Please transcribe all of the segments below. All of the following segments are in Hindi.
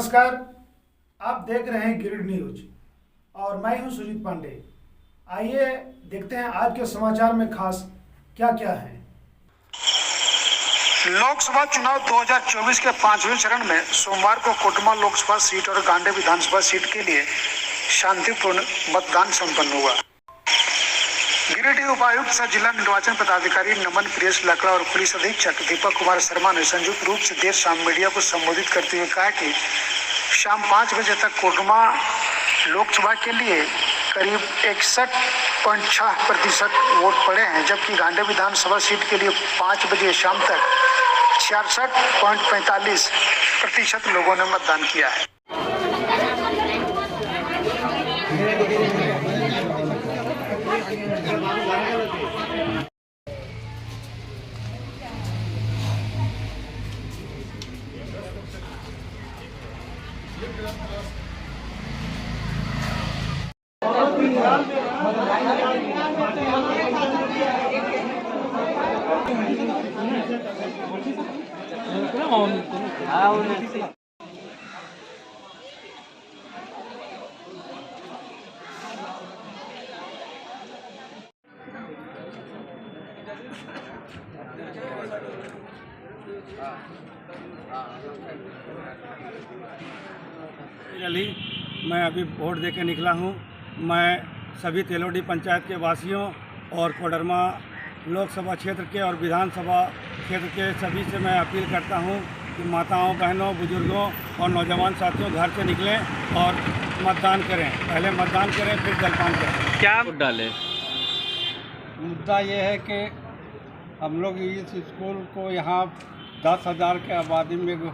नमस्कार, आप देख रहे हैं गिरिड न्यूज और मैं हूं सुजीत पांडे। आइए देखते हैं आज के समाचार में खास क्या क्या है। लोकसभा चुनाव 2024 के 5वें चरण में सोमवार को कोटमा लोकसभा सीट और गांडे विधानसभा सीट के लिए शांतिपूर्ण मतदान संपन्न हुआ। गिरिडीह उपायुक्त सह जिला निर्वाचन पदाधिकारी नमन प्रियस लकड़ा और पुलिस अधीक्षक दीपक कुमार शर्मा ने संयुक्त रूप से देर शाम मीडिया को संबोधित करते हुए कहा कि शाम 5 बजे तक कोटमा लोकसभा के लिए करीब 61.6% वोट पड़े हैं, जबकि गांडे विधानसभा सीट के लिए 5 बजे शाम तक 66.45% लोगों ने मतदान किया है। मैं अभी वोट देके निकला हूँ। मैं सभी तेलोडी पंचायत के वासियों और कोडरमा लोकसभा क्षेत्र के और विधानसभा क्षेत्र के सभी से मैं अपील करता हूँ कि माताओं, बहनों, बुजुर्गों और नौजवान साथियों घर से निकलें और मतदान करें। पहले मतदान करें, फिर जलपान करें। क्या वोट डालें? मुद्दा ये है कि हम लोग इस स्कूल को यहाँ 10,000 के आबादी में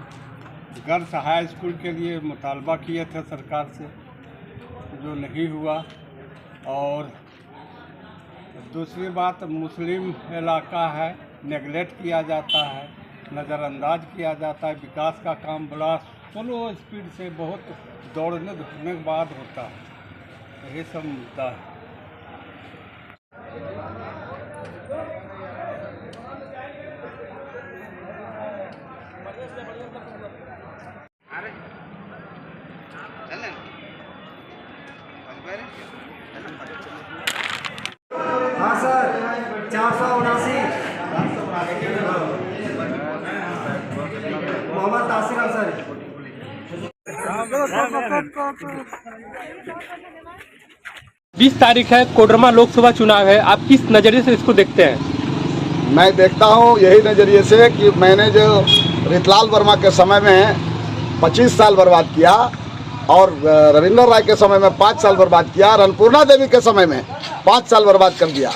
गर्ल्स हाई स्कूल के लिए मुतालबा किए थे सरकार से, जो नहीं हुआ। और दूसरी बात, मुस्लिम इलाका है, नेगलेक्ट किया जाता है, नज़रअंदाज किया जाता है। विकास का काम बड़ा स्लो स्पीड से बहुत दौड़ने धूपने के बाद होता है। यही सब मुद्दा है। हाँ सर, 479 मोहम्मद तासिर सर। 20 तारीख है, कोडरमा लोकसभा चुनाव है। आप किस नज़रिए से इसको देखते हैं? मैं देखता हूँ यही नज़रिए से कि मैंने जो रितलाल वर्मा के समय में 25 साल बर्बाद किया और रविंद्र राय के समय में 5 साल बर्बाद किया, अन्नपूर्णा देवी के समय में 5 साल बर्बाद कर दिया।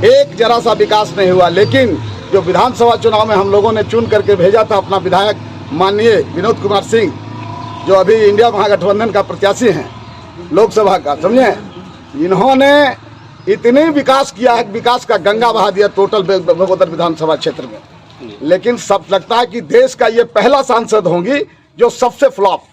एक जरा सा विकास नहीं हुआ। लेकिन जो विधानसभा चुनाव में हम लोगों ने चुन करके भेजा था अपना विधायक माननीय विनोद कुमार सिंह, जो अभी इंडिया महागठबंधन का प्रत्याशी हैं लोकसभा का, समझे, इन्होंने इतने विकास किया है, विकास का गंगा बहा दिया टोटल बगोदर विधानसभा क्षेत्र में। लेकिन सब लगता है कि देश का ये पहला सांसद होंगी जो सबसे फ्लॉप,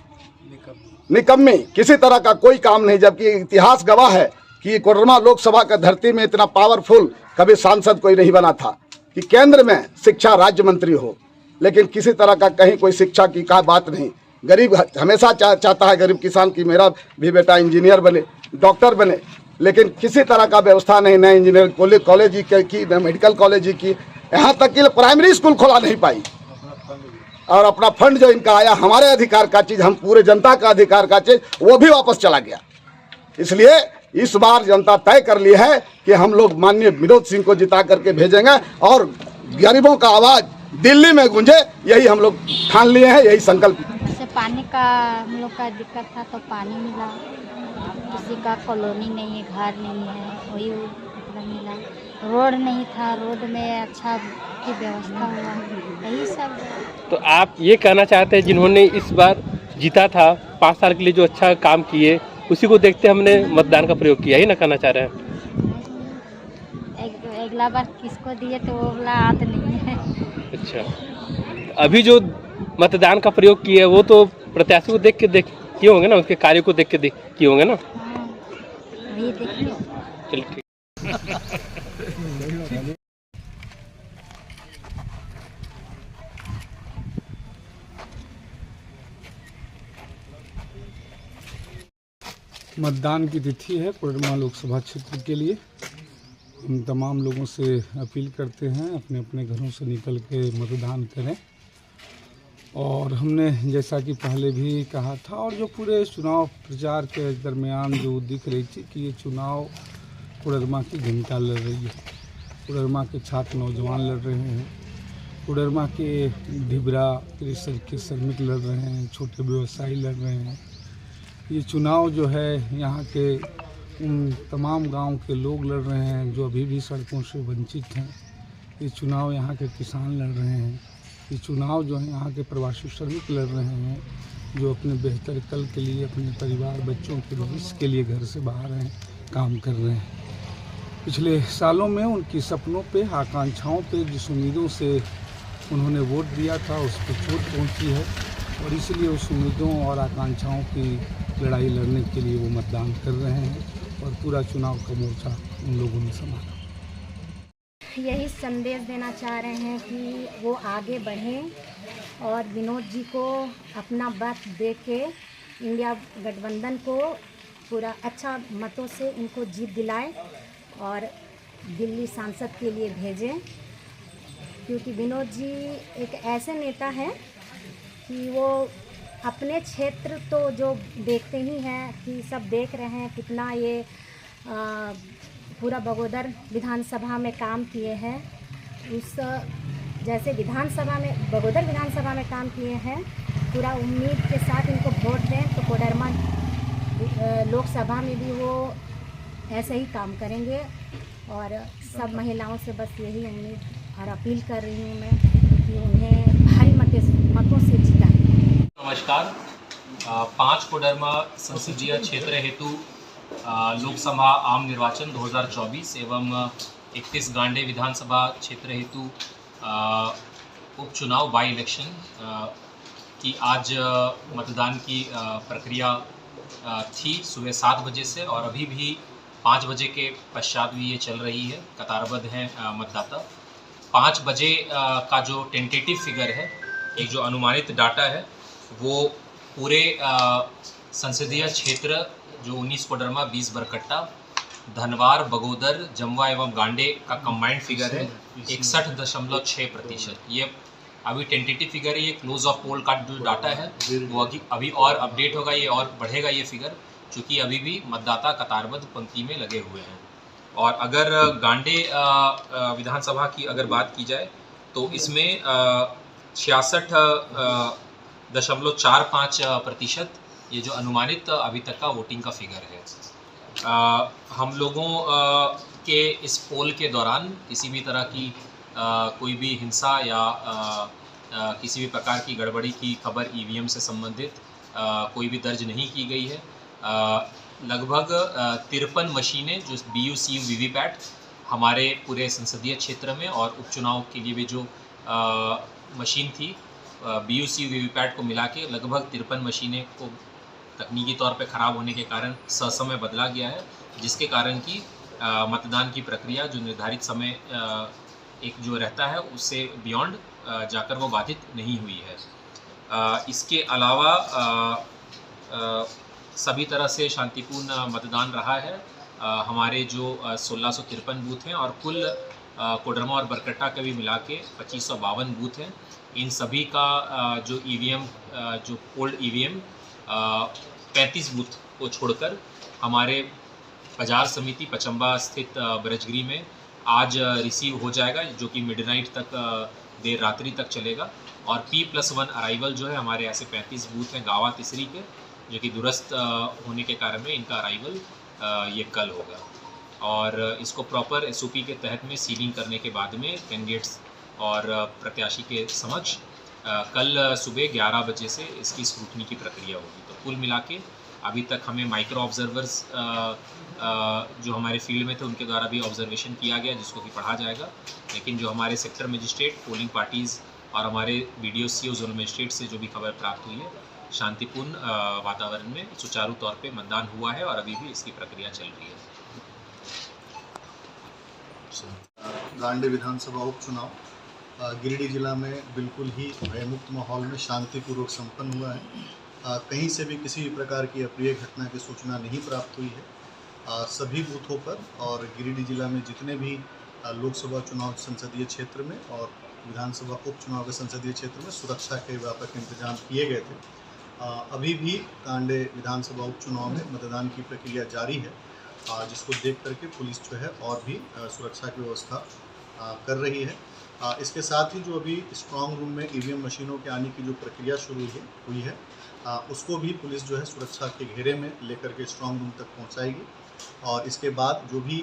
निकम्मी, किसी तरह का कोई काम नहीं। जबकि इतिहास गवाह है कि कोडरमा लोकसभा का धरती में इतना पावरफुल कभी सांसद कोई नहीं बना था कि केंद्र में शिक्षा राज्य मंत्री हो, लेकिन किसी तरह का कहीं कोई शिक्षा की का बात नहीं। गरीब हमेशा चाहता है गरीब किसान की मेरा भी बेटा इंजीनियर बने, डॉक्टर बने, लेकिन किसी तरह का व्यवस्था नहीं। न इंजीनियर कॉलेज की, न मेडिकल कॉलेज की, यहाँ तक कि प्राइमरी स्कूल खोला नहीं पाई। और अपना फंड जो इनका आया, हमारे अधिकार का चीज़, हम पूरे जनता का अधिकार का चीज़, वो भी वापस चला गया। इसलिए इस बार जनता तय कर ली है कि हम लोग माननीय विनोद सिंह को जिता करके भेजेंगे और गरीबों का आवाज़ दिल्ली में गूंजे, यही हम लोग ठान लिए हैं, यही संकल्प। जैसे पानी का हम लोग का दिक्कत था तो पानी मिला, किसी का कॉलोनी नहीं है, घर नहीं है, वही मतलब मिला। रोड नहीं था, रोड में अच्छा की व्यवस्था हुआ, यही सब। तो आप ये कहना चाहते हैं जिन्होंने इस बार जीता था 5 साल के लिए, जो अच्छा काम किए, उसी को देखते हमने मतदान का प्रयोग किया, ही ना कहना चाह रहे हैं? अगला बार किसको दिए तो वो वाला याद नहीं है। अच्छा, अभी जो मतदान का प्रयोग किए वो तो प्रत्याशी को देख के किए होंगे ना, उसके कार्य को देख के किए होंगे ना? हाँ, वही देखिए। चलिए ठीक। मतदान की तिथि है कोडरमा लोकसभा क्षेत्र के लिए। हम तमाम लोगों से अपील करते हैं अपने अपने घरों से निकल के मतदान करें। और हमने जैसा कि पहले भी कहा था और जो पूरे चुनाव प्रचार के दरमियान जो दिख रही थी कि ये चुनाव कोडरमा की जनता लड़ रही है, कोडरमा के छात्र नौजवान लड़ रहे हैं, कोडरमा के ढिबरा के श्रमिक लड़ रहे हैं, छोटे व्यवसायी लड़ रहे हैं। ये चुनाव जो है यहाँ के उन तमाम गांव के लोग लड़ रहे हैं जो अभी भी सड़कों से वंचित हैं। ये चुनाव यहाँ के किसान लड़ रहे हैं। ये चुनाव जो है यहाँ के प्रवासी श्रमिक लड़ रहे हैं जो अपने बेहतर कल के लिए, अपने परिवार बच्चों के भविष्य के लिए घर से बाहर हैं, काम कर रहे हैं। पिछले सालों में उनकी सपनों पे, आकांक्षाओं पे, जिस उम्मीदों से उन्होंने वोट दिया था उस पर चोट पहुँची है और इसलिए उस उम्मीदों और आकांक्षाओं की लड़ाई लड़ने के लिए वो मतदान कर रहे हैं और पूरा चुनाव का मोर्चा उन लोगों ने संभाला। यही संदेश देना चाह रहे हैं कि वो आगे बढ़ें और विनोद जी को अपना वोट दे के इंडिया गठबंधन को पूरा अच्छा मतों से इनको जीत दिलाए और दिल्ली सांसद के लिए भेजें, क्योंकि विनोद जी एक ऐसे नेता हैं कि वो अपने क्षेत्र तो जो देखते ही हैं कि सब देख रहे हैं कितना ये पूरा बगोदर विधानसभा में काम किए हैं। उस जैसे बगोदर विधानसभा में काम किए हैं, पूरा उम्मीद के साथ इनको वोट दें तो कोडरमा लोकसभा में भी वो ऐसे ही काम करेंगे। और सब महिलाओं से बस यही उम्मीद और अपील कर रही हूँ मैं कि उन्हें भारी मतों से जिताएं। नमस्कार। 5 कोडरमा संसदीय क्षेत्र हेतु लोकसभा आम निर्वाचन 2024 एवं 31 गांडे विधानसभा क्षेत्र हेतु उपचुनाव बाई इलेक्शन की आज मतदान की प्रक्रिया थी सुबह 7 बजे से और अभी भी 5 बजे के पश्चात भी ये चल रही है। कतारबद्ध हैं मतदाता। 5 बजे का जो टेंटेटिव फिगर है, एक जो अनुमानित डाटा है, वो पूरे संसदीय क्षेत्र जो 19 कोडरमा, 20 बरकट्टा, धनवार, बगोदर, जमवा एवं गांडे का कंबाइंड फिगर है 61.6%। ये अभी टेंटेटिव फिगर है। ये क्लोज ऑफ पोल का जो डाटा है वो अभी और अपडेट होगा, ये और बढ़ेगा ये फिगर, चूँकि अभी भी मतदाता कतारबद्ध पंक्ति में लगे हुए हैं। और अगर गांडे विधानसभा की अगर बात की जाए तो इसमें 66.45% ये जो अनुमानित अभी तक का वोटिंग का फिगर है। हम लोगों के इस पोल के दौरान किसी भी तरह की कोई भी हिंसा या किसी भी प्रकार की गड़बड़ी की खबर ईवीएम से संबंधित कोई भी दर्ज नहीं की गई है। लगभग 53 मशीनें जो BUCU वीवीपैट हमारे पूरे संसदीय क्षेत्र में और उपचुनाव के लिए भी जो मशीन थी BUCU वीवीपैट को मिला के लगभग 53 मशीनें को तकनीकी तौर पे ख़राब होने के कारण ससमय बदला गया है, जिसके कारण कि मतदान की प्रक्रिया जो निर्धारित समय एक जो रहता है उससे बियॉन्ड जाकर वो बाधित नहीं हुई है। इसके अलावा सभी तरह से शांतिपूर्ण मतदान रहा है। हमारे जो 1653 बूथ हैं और कुल कोडरमा और बरकट्टा के भी मिला के 2552 बूथ हैं। इन सभी का जो ईवीएम जो ओल्ड ईवीएम 35 बूथ को छोड़कर हमारे बाजार समिति पचम्बा स्थित ब्रजगिरी में आज रिसीव हो जाएगा, जो कि मिडनाइट तक देर रात्रि तक चलेगा। और P+1 अराइवल जो है हमारे ऐसे 35 बूथ हैं गावा तीसरी के, जो कि दुरुस्त होने के कारण में इनका अराइवल ये कल होगा। और इसको प्रॉपर SOP के तहत में सीलिंग करने के बाद में कैंडिडेट्स और प्रत्याशी के समक्ष कल सुबह 11 बजे से इसकी स्क्रूटनी की प्रक्रिया होगी। तो कुल मिला के अभी तक हमें माइक्रो ऑब्जर्वर्स जो हमारे फील्ड में थे उनके द्वारा भी ऑब्जर्वेशन किया गया, जिसको कि पढ़ा जाएगा। लेकिन जो हमारे सेक्टर मजिस्ट्रेट, पोलिंग पार्टीज़ और हमारे BDO/CO जोनल मजिस्ट्रेट से जो भी खबर प्राप्त हुई है, शांतिपूर्ण वातावरण में सुचारू तौर पे मतदान हुआ है और अभी भी इसकी प्रक्रिया चल रही है। गांडे विधानसभा उपचुनाव गिरिडीह जिला में बिल्कुल ही भयमुक्त माहौल में शांतिपूर्वक संपन्न हुआ है। कहीं से भी किसी भी प्रकार की अप्रिय घटना की सूचना नहीं प्राप्त हुई है। सभी बूथों पर और गिरिडीह जिला में जितने भी लोकसभा चुनाव संसदीय क्षेत्र में और विधानसभा उपचुनाव के संसदीय क्षेत्र में सुरक्षा के व्यापक इंतजाम किए गए थे। अभी भी कांडे विधानसभा उपचुनाव में मतदान की प्रक्रिया जारी है, जिसको देख करके पुलिस जो है और भी सुरक्षा की व्यवस्था कर रही है। इसके साथ ही जो अभी स्ट्रांग रूम में ईवीएम मशीनों के आने की जो प्रक्रिया शुरू हुई है उसको भी पुलिस जो है सुरक्षा के घेरे में लेकर के स्ट्रांग रूम तक पहुंचाएगी और इसके बाद जो भी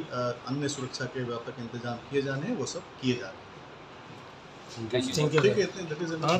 अन्य सुरक्षा के व्यापक इंतजाम किए जाने हैं वो सब किए जा रहे हैं। Thank you. ठीक है,